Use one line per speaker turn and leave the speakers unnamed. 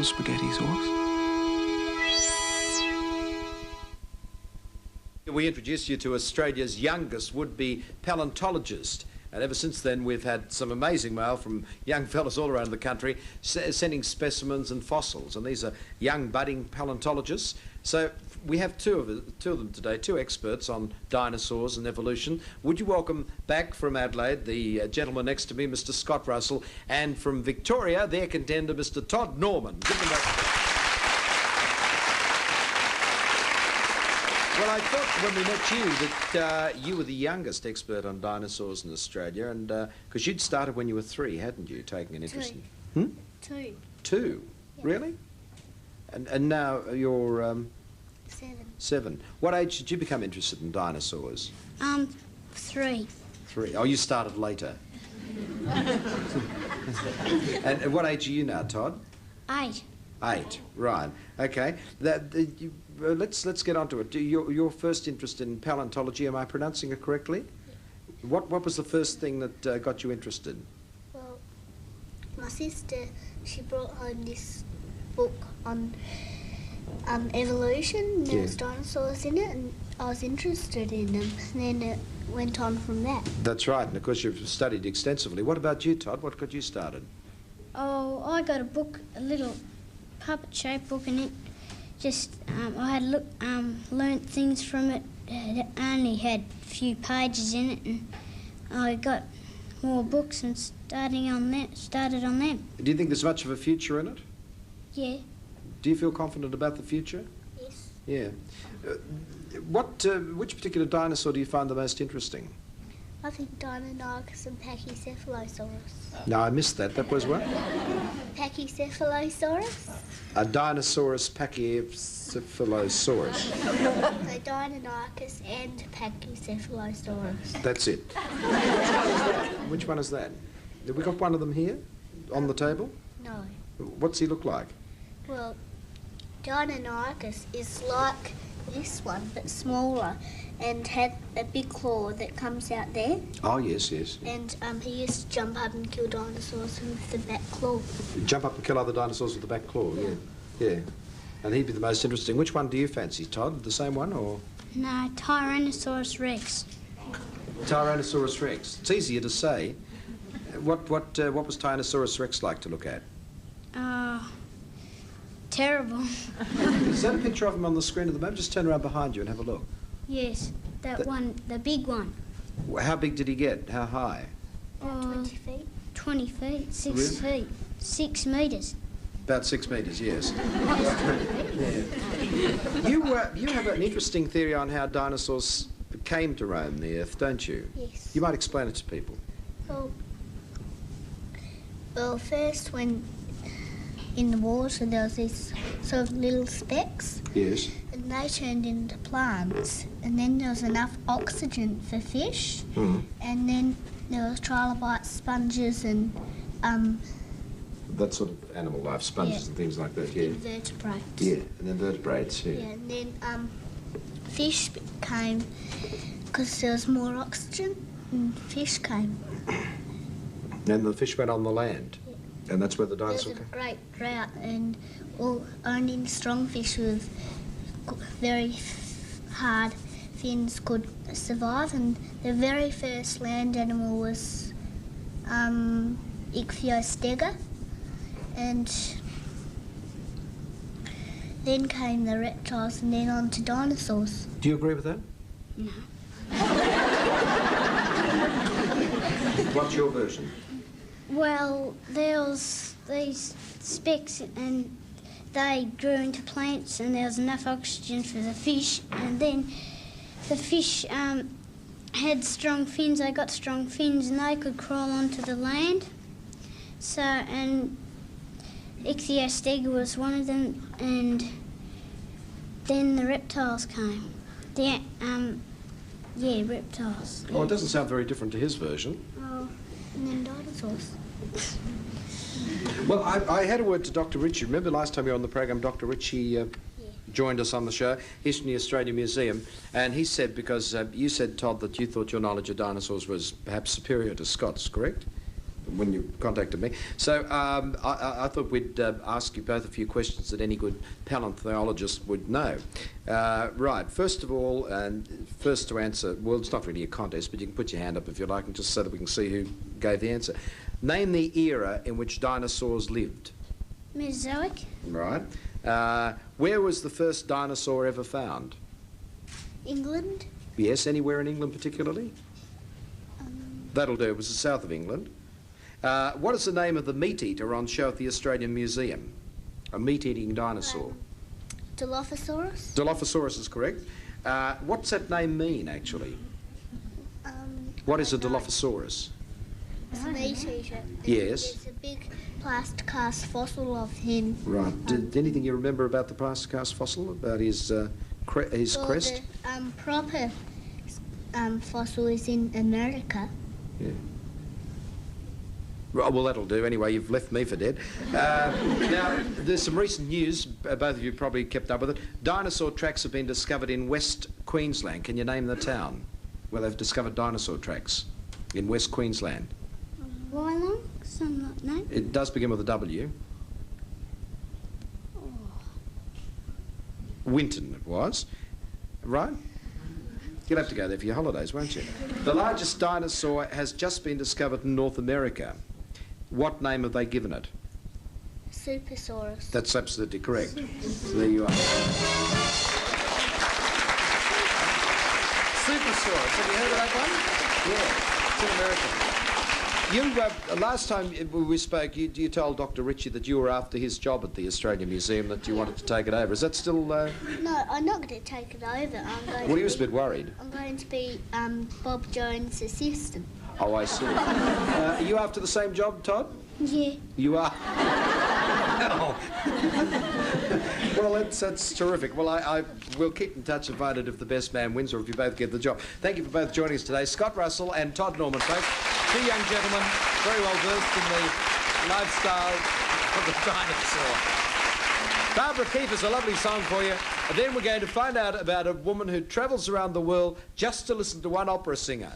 dinosaur spaghetti sauce?
We introduced you to Australia's youngest would-be paleontologist. And ever since then, we've had some amazing mail from young fellas all around the country sending specimens and fossils. And these are young, budding paleontologists. So we have two of them today, two experts on dinosaurs and evolution. Would you welcome back from Adelaide the gentleman next to me, Mr. Scott Russell, and from Victoria, their contender, Mr. Todd Norman. Give them back. Well, I thought when we met you that you were the youngest expert on dinosaurs in Australia, and because you'd started when you were 3, hadn't you, taking an interest in...
2.
2? Yeah. Really? And now you're...
7.
7. What age did you become interested in dinosaurs?
3.
3. Oh, you started later. And what age are you now, Todd?
8.
8, right. Okay. Let's get on to it. Your first interest in paleontology, am I pronouncing it correctly? What was the first thing that got you interested?
Well, my sister, she brought home this book on evolution. There was dinosaurs in it, and I was interested in them. And then it went on from that.
That's right, and of course you've studied extensively. What about you, Todd? What got you started?
Oh, I got a book, a little puppet-shaped book, and it just, I had learnt things from it. It only had a few pages in it, and I got more books and started on them.
Do you think there's much of a future in it?
Yeah.
Do you feel confident about the future?
Yes.
Yeah. Which particular dinosaur do you find the most interesting?
I think Deinonychus and Pachycephalosaurus.
No, I missed that. That was what?
Pachycephalosaurus?
A Dinosaurus Pachycephalosaurus.
So Deinonychus and Pachycephalosaurus.
That's it. Which one is that? Have we got one of them here on the table?
No.
What's he look like?
Well, Deinonychus is like this one, but smaller, and had a big claw that comes out there.
Oh, yes, yes.
And he used to jump up and kill dinosaurs with the back claw.
Jump up and kill other dinosaurs with the back claw, yeah. And he'd be the most interesting. Which one do you fancy, Todd? The same one, or...?
No, Tyrannosaurus Rex.
Tyrannosaurus Rex. It's easier to say. What was Tyrannosaurus Rex like to look at?
Terrible.
Is that a picture of him on the screen at the moment? Just turn around behind you and have a look.
Yes, that one, the big one.
How big did he get? How high?
20 feet.
20 feet, 6
Really?
feet, 6 metres.
About 6 metres, yes. Yeah. You have an interesting theory on how dinosaurs came to roam the Earth, don't you?
Yes.
You might explain it to people.
Well, first when in the water there was these sort of little specks.
Yes.
And they turned into plants. And then there was enough oxygen for fish.
Mm.
And then there was trilobites, sponges and
That sort of animal life, sponges and things like that, yeah.
invertebrates.
Yeah, and invertebrates, yeah.
Yeah, and then fish came because there was more oxygen, and fish came.
And the fish went on the land. And that's where the
There was
dinosaur
a
came.
great drought, and only strong fish with very hard fins could survive. And the very first land animal was Ichthyostega, and then came the reptiles, and then on to dinosaurs.
Do you agree with that?
No.
What's your version?
Well, there was these specks and they grew into plants and there was enough oxygen for the fish, and then the fish had strong fins. They got strong fins and they could crawl onto the land. So, and Ichthyostega was one of them, and then the reptiles came. Reptiles.
Oh, it doesn't sound very different to his version.
Oh, and then dinosaurs.
Well, I had a word to Dr. Ritchie. Remember last time you were on the program, Dr. Ritchie joined us on the show. He's from the Australian Museum, and he said, because you said, Todd, that you thought your knowledge of dinosaurs was perhaps superior to Scott's, correct? when you contacted me. So I thought we'd ask you both a few questions that any good paleontologist would know. Right, first of all, and first to answer, well, it's not really a contest, but you can put your hand up if you like, and just so that we can see who gave the answer. Name the era in which dinosaurs lived.
Mesozoic.
Right. Where was the first dinosaur ever found?
England.
Yes, anywhere in England particularly? That'll do. It was the south of England. What is the name of the meat eater on show at the Australian Museum? A meat-eating dinosaur.
Dilophosaurus.
Dilophosaurus is correct. What's that name mean, actually? What is a Dilophosaurus?
It's a meat eater.
Yes.
There's a big plaster cast fossil of him.
Right. Anything you remember about the plaster cast fossil, about his crest?
The proper fossil is in America.
Yeah. Well, that'll do. Anyway, you've left me for dead. Now, there's some recent news. Both of you probably kept up with it. Dinosaur tracks have been discovered in West Queensland. Can you name the town where they've discovered dinosaur tracks in West Queensland?
Wyalong? Some name?
It does begin with a W.
Oh.
Winton it was. Right? You'll have to go there for your holidays, won't you? The largest dinosaur has just been discovered in North America. What name have they given it?
Supersaurus.
That's absolutely correct. So there you are. Supersaurus. Have you heard of that one? Yeah, it's in America. You, last time we spoke, you told Dr. Ritchie that you were after his job at the Australian Museum, that you wanted to take it over. Is that still...
No, I'm not going to take it over.
Well, he was a bit worried.
I'm going to be Bob Jones' assistant.
Oh, I see. Are you after the same job, Todd?
Yeah.
You are? Oh. Well, that's terrific. Well, I will keep in touch and find out if the best man wins or if you both get the job. Thank you for both joining us today. Scott Russell and Todd Norman, folks. Two young gentlemen, very well versed in the lifestyle of the dinosaur. Barbara Keefe has a lovely song for you. And then we're going to find out about a woman who travels around the world just to listen to one opera singer.